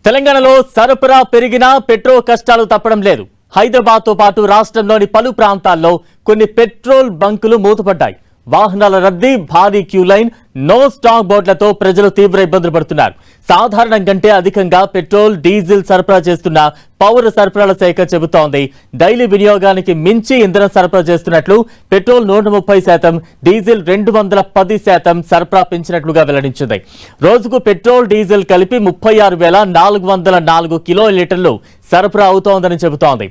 తెలంగాణలో సరఫరా పెరిగినా పెట్రోల్ కష్టాలు తప్పడం లేదు. హైదరాబాద్ తో పాటు రాష్ట్రంలోని పలు ప్రాంతాల్లో కొన్ని పెట్రోల్ బంకులు మూతపడ్డాయి. వాహనాల రద్దీ, భారీ క్యూ లైన్, నో స్టాక్ బోర్డులతో ప్రజలు తీవ్ర ఇబ్బందులు పడుతున్నారు. సాధారణం కంటే అధికంగా పెట్రోల్, డీజిల్ సరఫరా చేస్తున్న పౌర సరఫరాల శాఖ చెబుతోంది. డైలీ వినియోగానికి మించి ఇంధనం సరఫరా చేస్తున్నట్లు, పెట్రోల్ 130%, డీజిల్ 210% సరఫరా పెంచినట్లుగా వెల్లడించింది. రోజుకు పెట్రోల్, డీజిల్ కలిపి 36,404 కిలో లీటర్లు సరఫరా అవుతోందని చెబుతోంది.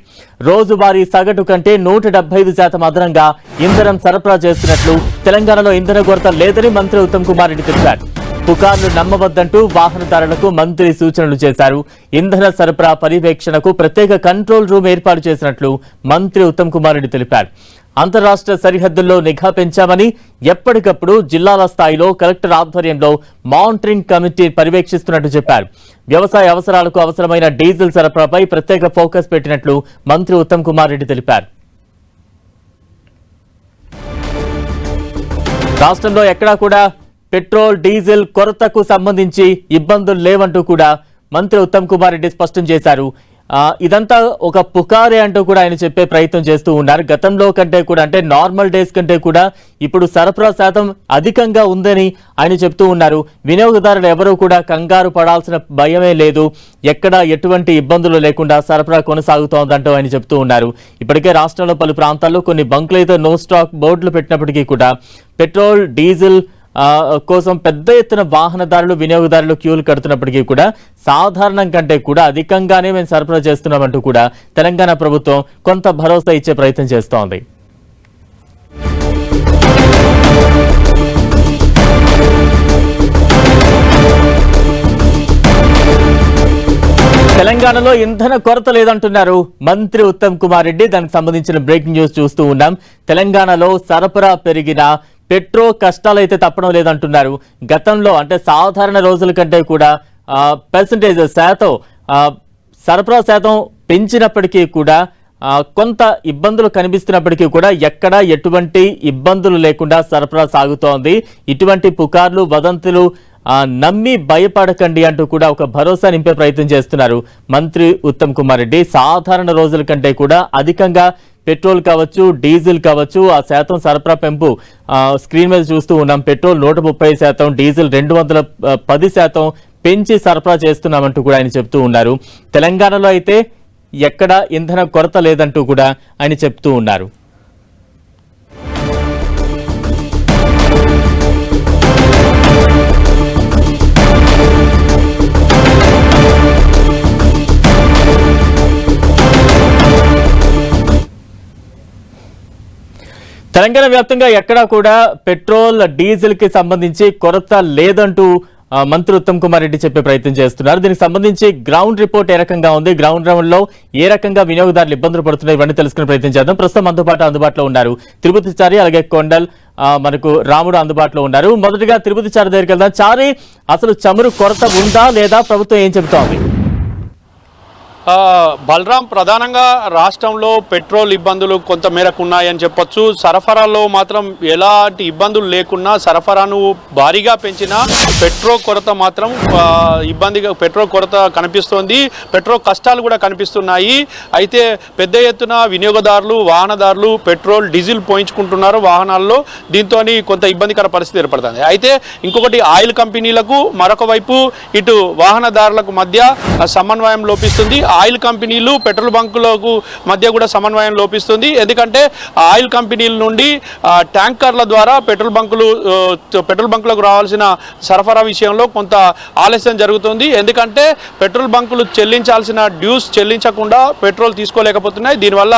రోజువారీ సగటు కంటే 175% అదనంగా ఇంధనం సరఫరా చేస్తున్నట్లు, తెలంగాణలో ఇంధన కొరత లేదని మంత్రి ఉత్తమ్ కుమార్ రెడ్డి తెలిపారు. పుకార్లు నమ్మవద్దంటూ వాహనదారులకు మంత్రి సూచనలు చేశారు. ఇంధన సరఫరా పర్యవేక్షణకు ప్రత్యేక కంట్రోల్ రూమ్ ఏర్పాటు చేసినట్లు మంత్రి ఉత్తమ్ కుమార్ రెడ్డి తెలిపారు. అంతరాష్ట్ర సరిహద్దుల్లో నిఘా పెంచామని, ఎప్పటికప్పుడు జిల్లాల స్థాయిలో కలెక్టర్ ఆధ్వర్యంలో మానిటరింగ్ కమిటీ పర్యవేక్షిస్తున్నట్టు చెప్పారు. వ్యవసాయ అవసరాలకు అవసరమైన డీజిల్ సరఫరాపై ప్రత్యేక ఫోకస్ పెట్టినట్లు మంత్రి ఉత్తమ్ కుమార్ రెడ్డి తెలిపారు. రాష్ట్రంలో ఎక్కడా కూడా పెట్రోల్, డీజిల్ కొరతకు సంబంధించి ఇబ్బందులు లేవంటూ కూడా మంత్రి ఉత్తమ్ కుమార్ రెడ్డి స్పష్టం చేశారు. ఇదంతా ఒక పుకారే అంటూ కూడా ఆయన చెప్పే ప్రయత్నం చేస్తూ ఉన్నారు. గతంలో కంటే కూడా, అంటే నార్మల్ డేస్ కంటే కూడా ఇప్పుడు సరఫరా శాతం అధికంగా ఉందని ఆయన చెప్తూ ఉన్నారు. వినియోగదారులు ఎవరూ కూడా కంగారు పడాల్సిన భయమే లేదు, ఎక్కడ ఎటువంటి ఇబ్బందులు లేకుండా సరఫరా కొనసాగుతోందంటూ ఆయన చెప్తూ ఉన్నారు. ఇప్పటికే రాష్ట్రంలో పలు ప్రాంతాల్లో కొన్ని బంకులైతే నో స్టాక్ బోర్డులు పెట్టినప్పటికీ కూడా పెట్రోల్, డీజిల్ కోసం పెద్ద ఎత్తున వాహనదారులు, వినియోగదారులు క్యూలు కడుతున్నప్పటికీ కూడా సాధారణం కంటే కూడా అధికంగానే మేము సరఫరా చేస్తున్నామంటూ కూడా తెలంగాణ ప్రభుత్వం కొంత భరోసా ఇచ్చే ప్రయత్నం చేస్తోంది. తెలంగాణలో ఇంధన కొరత లేదంటున్నారు మంత్రి ఉత్తమ్ కుమార్ రెడ్డి. దానికి సంబంధించిన బ్రేకింగ్ న్యూస్ చూస్తూ ఉన్నాం. తెలంగాణలో సరఫరా పెరిగిన పెట్రోల్ కష్టాలు అయితే తప్పడం లేదంటున్నారు. గతంలో, అంటే సాధారణ రోజుల కంటే కూడా శాతం సరఫరా శాతం పెంచినప్పటికీ కూడా కొంత ఇబ్బందులు కనిపిస్తున్నప్పటికీ కూడా ఎక్కడ ఎటువంటి ఇబ్బందులు లేకుండా సరఫరా సాగుతోంది. ఇటువంటి పుకార్లు, వదంతులు నమ్మి భయపడకండి అంటూ కూడా ఒక భరోసా నింపే ప్రయత్నం చేస్తున్నారు మంత్రి ఉత్తమ్ కుమార్ రెడ్డి. సాధారణ రోజుల కంటే కూడా అధికంగా పెట్రోల్ కావచ్చు, డీజిల్ కావచ్చు, ఆ శాతం సరఫరా పెంపు స్క్రీన్ మీద చూస్తూ ఉన్నాం. పెట్రోల్ 130%, డీజిల్ 210% పెంచి సరఫరా చేస్తున్నామంటూ కూడా ఆయన చెప్తూ ఉన్నారు. తెలంగాణలో అయితే ఎక్కడ ఇంధన కొరత లేదంటూ కూడా ఆయన చెప్తూ ఉన్నారు. తెలంగాణ వ్యాప్తంగా ఎక్కడా కూడా పెట్రోల్, డీజిల్ కి సంబంధించి కొరత లేదంటూ మంత్రి ఉత్తమ్ కుమార్ రెడ్డి చెప్పే ప్రయత్నం చేస్తున్నారు. దీనికి సంబంధించి గ్రౌండ్ రిపోర్ట్ ఏ రకంగా ఉంది, గ్రౌండ్ రౌండ్ లో ఏ రకంగా వినియోగదారులు ఇబ్బందులు పడుతున్నాయి, ఇవన్నీ తెలుసుకునే ప్రయత్నం చేద్దాం. ప్రస్తుతం అందుబాటులో ఉన్నారు తిరుపతి చారి, అలాగే కొండల్, మనకు రాముడు అందుబాటులో ఉన్నారు. మొదటిగా తిరుపతి చారి దగ్గరికి వెళ్దాం. చారి, అసలు చమురు కొరత ఉందా లేదా, ప్రభుత్వం ఏం చెబుతోంది? బలరాం, ప్రధానంగా రాష్ట్రంలో పెట్రోల్ ఇబ్బందులు కొంత మేరకు ఉన్నాయని చెప్పొచ్చు. సరఫరాలో మాత్రం ఎలాంటి ఇబ్బందులు లేకున్నా సరఫరాను భారీగా పెంచిన పెట్రోల్ కొరత మాత్రం పెట్రోల్ కొరత కనిపిస్తోంది. పెట్రోల్ కష్టాలు కూడా కనిపిస్తున్నాయి. అయితే పెద్ద ఎత్తున వినియోగదారులు, వాహనదారులు పెట్రోల్, డీజిల్ పోయించుకుంటున్నారు వాహనాల్లో. దీంతో కొంత ఇబ్బందికర పరిస్థితి ఏర్పడుతుంది. అయితే ఇంకొకటి, ఆయిల్ కంపెనీలకు మరొక వైపు ఇటు వాహనదారులకు మధ్య సమన్వయం లోపిస్తుంది. ఆయిల్ కంపెనీలు, పెట్రోల్ బంకులకు మధ్య కూడా సమన్వయం లోపిస్తుంది. ఎందుకంటే ఆయిల్ కంపెనీల నుండి ట్యాంకర్ల ద్వారా పెట్రోల్ బంకులకు రావాల్సిన సరఫరా విషయంలో కొంత ఆలస్యం జరుగుతుంది. ఎందుకంటే పెట్రోల్ బంకులు చెల్లించాల్సిన డ్యూస్ చెల్లించకుండా పెట్రోల్ తీసుకోలేకపోతున్నాయి. దీనివల్ల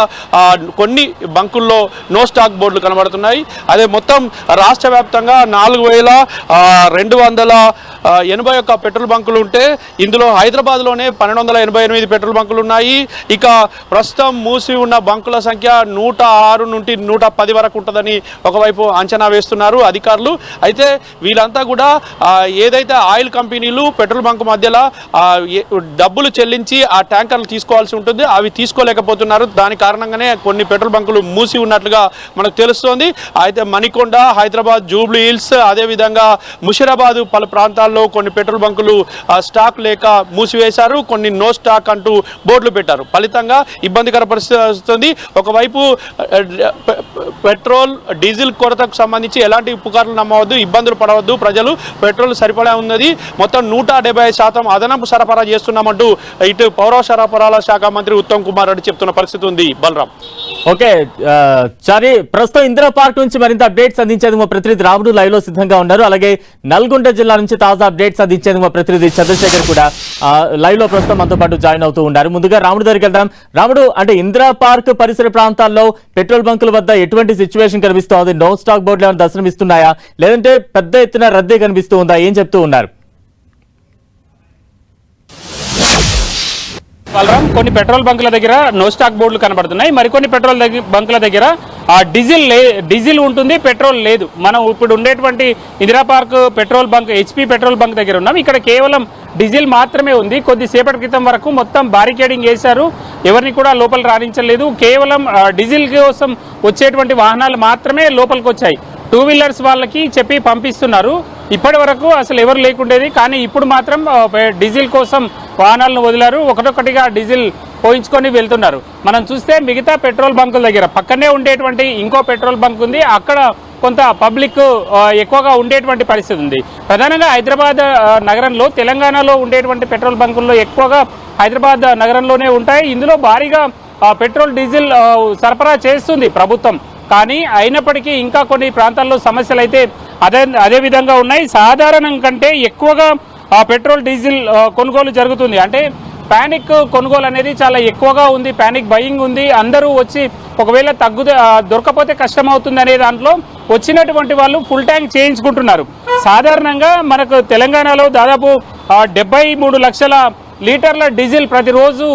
కొన్ని బంకుల్లో నో స్టాక్ బోర్డులు కనబడుతున్నాయి. అదే మొత్తం రాష్ట్ర వ్యాప్తంగా 4,281 పెట్రోల్ బంకులు ఉంటే ఇందులో హైదరాబాద్లోనే 1,288 పెట్రోల్ పెట్రోల్ బంకులు ఉన్నాయి. ఇక ప్రస్తుతం మూసి ఉన్న బంకుల సంఖ్య 106 నుండి 110 వరకు ఉంటుందని ఒకవైపు అంచనా వేస్తున్నారు అధికారులు. అయితే వీళ్ళంతా కూడా ఏదైతే ఆయిల్ కంపెనీలు పెట్రోల్ బంక్ మధ్యలో డబ్బులు చెల్లించి ఆ ట్యాంకర్లు తీసుకోవాల్సి ఉంటుంది, అవి తీసుకోలేకపోతున్నారు. దాని కారణంగానే కొన్ని పెట్రోల్ బంకులు మూసి ఉన్నట్లుగా మనకు తెలుస్తోంది. అయితే మణికొండ, హైదరాబాద్, జూబ్లీ హిల్స్, అదేవిధంగా ముషిరాబాద్ పలు ప్రాంతాల్లో కొన్ని పెట్రోల్ బంకులు స్టాక్ లేక మూసివేశారు, కొన్ని నో స్టాక్ అంటూ బోర్డులు పెట్టారు. ఫలితంగా ఇబ్బందికర పరిస్థితి వస్తుంది. ఒకవైపు పెట్రోల్ డీజిల్ కొరతకు సంబంధించి ఎలాంటి పుకార్లు నమ్మవద్దు, ఇబ్బందులు పడవద్దు, ప్రజలు పెట్రోల్ సరిపడా ఉన్నది, మొత్తం 175% అదనపు సరఫరా చేస్తున్నామంటూ ఇటు పౌర సరఫరాల శాఖ మంత్రి ఉత్తమ్ కుమార్ రెడ్డి చెప్తున్న పరిస్థితి ఉంది. బలరాం. ఓకే చారి, ప్రస్తుతం ఇందిరా పార్క్ నుంచి మరింత అప్డేట్స్ అందించేందుకు మా ప్రతినిధి రాముడు లైవ్ లో సిద్ధంగా ఉన్నారు. అలాగే నల్గొండ జిల్లా నుంచి తాజా అప్డేట్స్ అందించేందుకు మా ప్రతినిధి చంద్రశేఖర్ కూడా లైవ్ లో ప్రస్తుతం మనతో పాటు జాయిన్ అవుతూ ఉన్నారు. ముందుగా రాముడు దగ్గరికి వెళ్దాం. రాముడు, అంటే ఇందిరా పార్క్ పరిసర ప్రాంతాల్లో పెట్రోల్ బంకుల వద్ద ఎటువంటి సిచ్యువేషన్ కనిపిస్తోంది? నో స్టాక్ బోర్డులు ఏమైనా దర్శనమిస్తున్నాయా, లేదంటే పెద్ద ఎత్తున రద్దీ కనిపిస్తూ ఉందా? ఏం చెప్తూ ఉన్నారు? బలరాం, కొన్ని పెట్రోల్ బంకుల దగ్గర నో స్టాక్ బోర్డులు కనబడుతున్నాయి. మరికొన్ని పెట్రోల్ బంకుల దగ్గర డీజిల్ ఉంటుంది, పెట్రోల్ లేదు. మనం ఇప్పుడు ఉండేటువంటి Indira park petrol bunk, HP petrol bunk దగ్గర ఉన్నాం. ఇక్కడ కేవలం డీజిల్ మాత్రమే ఉంది. కొద్దిసేపటి క్రితం వరకు మొత్తం బారికేడింగ్ చేశారు, ఎవరిని కూడా లోపల రాణించలేదు. కేవలం డీజిల్ కోసం వచ్చేటువంటి వాహనాలు మాత్రమే లోపలికి వచ్చాయి. 2 వీలర్స్ వాళ్ళకి చెప్పి పంపిస్తున్నారు. ఇప్పటి వరకు అసలు ఎవరు లేకుండేది, కానీ ఇప్పుడు మాత్రం డీజిల్ కోసం వాహనాలను వదిలారు. ఒకటొకటిగా డీజిల్ పోయించుకొని వెళ్తున్నారు. మనం చూస్తే మిగతా పెట్రోల్ బంకుల దగ్గర పక్కనే ఉండేటువంటి ఇంకో పెట్రోల్ బంక్ ఉంది, అక్కడ కొంత పబ్లిక్ ఎక్కువగా ఉండేటువంటి పరిస్థితి ఉంది. ప్రధానంగా హైదరాబాద్ నగరంలో, తెలంగాణలో ఉండేటువంటి పెట్రోల్ బంకుల్లో ఎక్కువగా హైదరాబాద్ నగరంలోనే ఉంటాయి. ఇందులో భారీగా పెట్రోల్ డీజిల్ సరఫరా చేస్తుంది ప్రభుత్వం. కానీ అయినప్పటికీ ఇంకా కొన్ని ప్రాంతాల్లో సమస్యలు అయితే అదే విధంగా ఉన్నాయి. సాధారణం కంటే ఎక్కువగా పెట్రోల్ డీజిల్ కొనుగోలు జరుగుతుంది. అంటే పానిక్ కొనుగోలు అనేది చాలా ఎక్కువగా ఉంది, పానిక్ బయింగ్ ఉంది. అందరూ వచ్చి ఒకవేళ దొరకపోతే కష్టం అవుతుంది అనే దాంట్లో వచ్చినటువంటి వాళ్ళు ఫుల్ ట్యాంక్ చేయించుకుంటున్నారు. సాధారణంగా మనకు తెలంగాణలో దాదాపు 73 లక్షల లీటర్ల డీజిల్ ప్రతిరోజు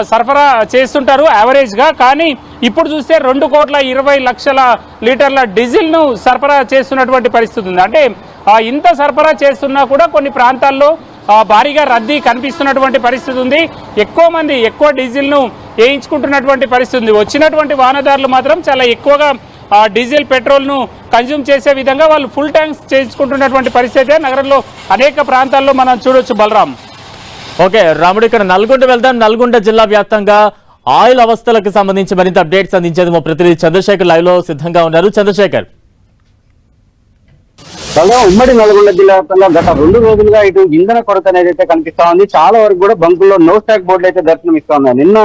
సరఫరా చేస్తుంటారు యావరేజ్గా. కానీ ఇప్పుడు చూస్తే 2,20,00,000 లీటర్ల డీజిల్ను సరఫరా చేస్తున్నటువంటి పరిస్థితి ఉంది. అంటే ఇంత సరఫరా చేస్తున్నా కూడా కొన్ని ప్రాంతాల్లో భారీగా రద్దీ కనిపిస్తున్నటువంటి పరిస్థితి ఉంది. ఎక్కువ డీజిల్ను వేయించుకుంటున్నటువంటి పరిస్థితి ఉంది. వచ్చినటువంటి వాహనదారులు మాత్రం చాలా ఎక్కువగా డీజిల్ పెట్రోల్ను కన్జ్యూమ్ చేసే విధంగా వాళ్ళు ఫుల్ ట్యాంక్స్ చేయించుకుంటున్నటువంటి పరిస్థితి నగరంలో అనేక ప్రాంతాల్లో మనం చూడొచ్చు. బలరాం. ఓకే రాముడు, ఇక్కడ నల్గొండ వెళ్దాం. నల్గొండ జిల్లా వ్యాప్తంగా ఆయిల్ అవస్థలకు సంబంధించి మరింత అప్డేట్స్ అందించేందుకు మా ప్రతినిధి చంద్రశేఖర్ లైవ్ లో సిద్ధంగా ఉన్నారు. చంద్రశేఖర్. ఉమ్మడి నల్గొండ జిల్లా వ్యాప్తంగా గత 2 రోజులుగా ఇటు ఇంధన కొరత అనేది అయితే కనిపిస్తా ఉంది. చాలా వరకు కూడా బంకుల్లో నో స్టాక్ బోర్డులు అయితే దర్శనమిస్తా ఉన్నాయి. నిన్న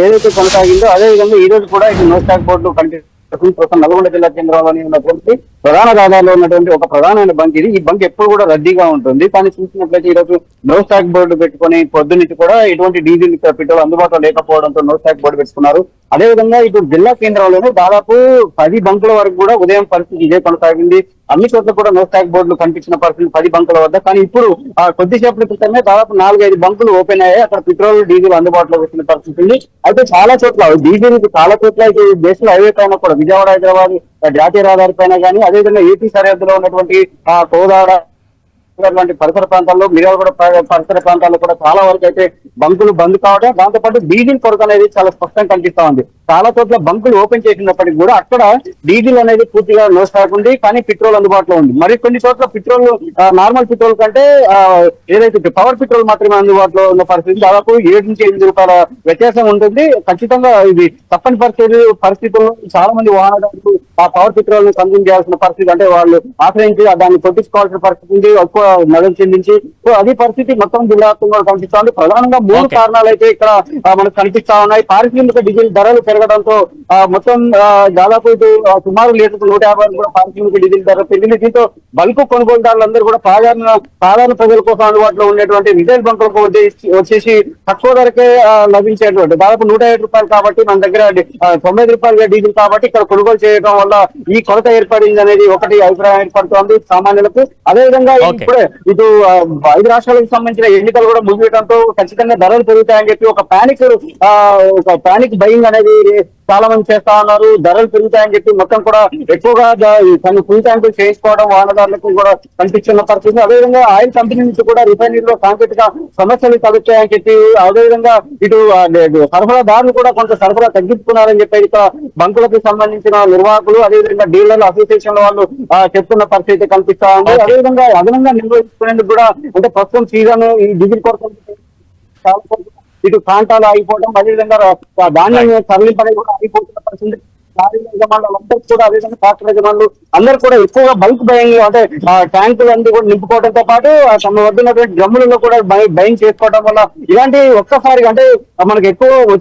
ఏదైతే కొనసాగిందో అదే విధంగా ఈ రోజు కూడా ఇటు నో స్టాక్ బోర్డులు కనిపిస్తుంది. నల్గొండ జిల్లా కేంద్రంలోని ఉన్నటువంటి ప్రధాన రహదారిలో ఉన్నటువంటి ఒక ప్రధానమైన బంక్ ఇది. ఈ బంక్ ఎప్పుడు కూడా రద్దీగా ఉంటుంది. కానీ చూసినట్లయితే ఈ రోజు నో స్టాక్ బోర్డు పెట్టుకుని పొద్దున్నుంచి కూడా ఎటువంటి డీజిల్ పెట్రోల్ అందుబాటులో లేకపోవడంతో నో స్టాక్ బోర్డు పెట్టుకున్నారు. అదేవిధంగా ఇటు జిల్లా కేంద్రంలోనే దాదాపు 10 బంకుల వరకు కూడా ఉదయం పరిస్థితి ఇదే కొనసాగింది. అన్ని చోట్ల కూడా నో స్టాక్ బోర్డులు కనిపించిన పరిస్థితి 10 బంకుల వద్ద. కానీ ఇప్పుడు కొద్దిసేపటి క్రితమే దాదాపు 4-5 బంకులు ఓపెన్ అయ్యాయి. అక్కడ పెట్రోల్ డీజిల్ అందుబాటులో వచ్చిన పరిస్థితి ఉంది. అయితే చాలా చోట్ల డీజిల్ చాలా చోట్ల నేషనల్ హైవే పైన కూడా విజయవాడ హైదరాబాద్ జాతీయ రహదారి పైన కానీ, అదేవిధంగా ఏపీ సరిహద్దులో ఉన్నటువంటి కోదాడ లాంటి పరిసర ప్రాంతాల్లో, మిర్యాలగూడ పరిసర ప్రాంతాల్లో కూడా చాలా వరకు అయితే బంకులు బంద్ కావడం, దాంతోపాటు డీజిల్ కొరత అనేది చాలా స్పష్టంగా కనిపిస్తా ఉంది. చాలా చోట్ల బంకులు ఓపెన్ చేసినప్పటికీ కూడా అక్కడ డీజిల్ అనేది పూర్తిగా నో స్టాక్ ఉంది, కానీ పెట్రోల్ అందుబాటులో ఉంది. మరి కొన్ని చోట్ల పెట్రోల్ నార్మల్ పెట్రోల్ కంటే ఏదైతే పవర్ పెట్రోల్ మాత్రమే అందుబాటులో ఉన్న పరిస్థితి. దాదాపు 7 నుంచి 8 రూపాయల వ్యత్యాసం ఉంటుంది. ఖచ్చితంగా ఇది తప్పని పరిస్థితుల్లో చాలా మంది వాహనదారులు ఆ పవర్ పెట్రోల్ ను కన్జ్యూమ్ చేయాల్సిన పరిస్థితి, అంటే వాళ్ళు ఆశ్రయించి దాన్ని కొట్టించుకోవాల్సిన పరిస్థితి ఉంది, ఎక్కువ నగదు చెందించి. సో అది పరిస్థితి మొత్తం జిల్లా వ్యాప్తంగా కనిపిస్తా ఉంది. ప్రధానంగా 3 కారణాలు అయితే ఇక్కడ మనకు కనిపిస్తా ఉన్నాయి. పారిశ్రామిక డీజిల్ ధరలు పెరగడంతో మొత్తం దాదాపు ఇటు సుమారు లీటర్ 150 కూడా పారిశ్రామిక డీజిల్ ధర పెరిగింది. దీంతో బల్క్ కొనుగోలుదారులందరూ కూడా సాధారణ ప్రజల కోసం అందుబాటులో ఉండేటువంటి రిటైల్ బంకులకు వచ్చేసి తక్కువ ధరకే లభించేటువంటి దాదాపు 107 రూపాయలు కాబట్టి మన దగ్గర 90 రూపాయలుగా డీజిల్ కాబట్టి ఇక్కడ కొనుగోలు చేయడం వల్ల ఈ కొరత ఏర్పడింది అనేది ఒకటి అభిప్రాయం ఏర్పడుతోంది సామాన్యులకు. అదేవిధంగా ఇప్పుడే ఇటు 5 రాష్ట్రాలకు సంబంధించిన ఎన్నికలు కూడా ముగియడంతో ఖచ్చితంగా ధరలు పెరుగుతాయని చెప్పి ఒక పానిక్ బయింగ్ అనేది చాలా మంది చేస్తా ఉన్నారు. ధరలు పెరుగుతాయని చెప్పి మొత్తం కూడా ఎక్కువగా తను ఫుల్ ట్యాంకులు చేయించుకోవడం వాహనదారులకు కూడా కనిపిస్తున్న పరిస్థితి. అదేవిధంగా ఆయిల్ కంపెనీ నుంచి కూడా రిఫైనరీలో సాంకేతిక సమస్యలు తలెత్తాయని చెప్పి అదేవిధంగా ఇటు సరఫరాదారులు కూడా కొంత సరఫరా తగ్గించుకున్నారని చెప్పి ఇక్కడ బంకులకు సంబంధించిన నిర్వాహకులు అదేవిధంగా డీలర్ల అసోసియేషన్ వాళ్ళు చెప్తున్న పరిస్థితి కనిపిస్తా ఉంది. అదేవిధంగా అదనంగా నిర్వహించుకునేందుకు కూడా అంటే ప్రస్తుతం సీజన్ ఈ డీజిల్ కొరత ఇటు ప్రాంతాలు ఆగిపోవడం అదేవిధంగా ధాన్యం తరలింపనేది కూడా ఆగిపోతున్న పరిస్థితి. లారీ యజమానులందరూ కూడా అదేవిధంగా ట్రాక్టర్ యజమానులు అందరూ కూడా ఎక్కువగా బల్క్ బయింగ్ అంటే ట్యాంకులు అన్ని కూడా నింపుకోవడంతో పాటు తమ వద్ద ఉన్నటువంటి డ్రమ్ములలో కూడా బయింగ్ చేసుకోవడం వల్ల ఇలాంటి ఒక్కసారిగా అంటే మనకి ఎక్కువ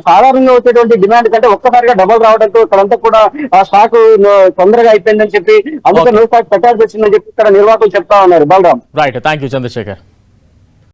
సాధారణంగా వచ్చేటువంటి డిమాండ్ కంటే ఒక్కసారిగా డబల్ రావడంతో ఇక్కడంతా కూడా స్టాక్ తొందరగా అయిపోయిందని చెప్పి అందుకే నో స్టాక్ పెట్టాల్సి వచ్చిందని చెప్పి ఇక్కడ నిర్వాహకులు చెప్తా ఉన్నారు. Balaram. Right, thank you Chandrasekhar.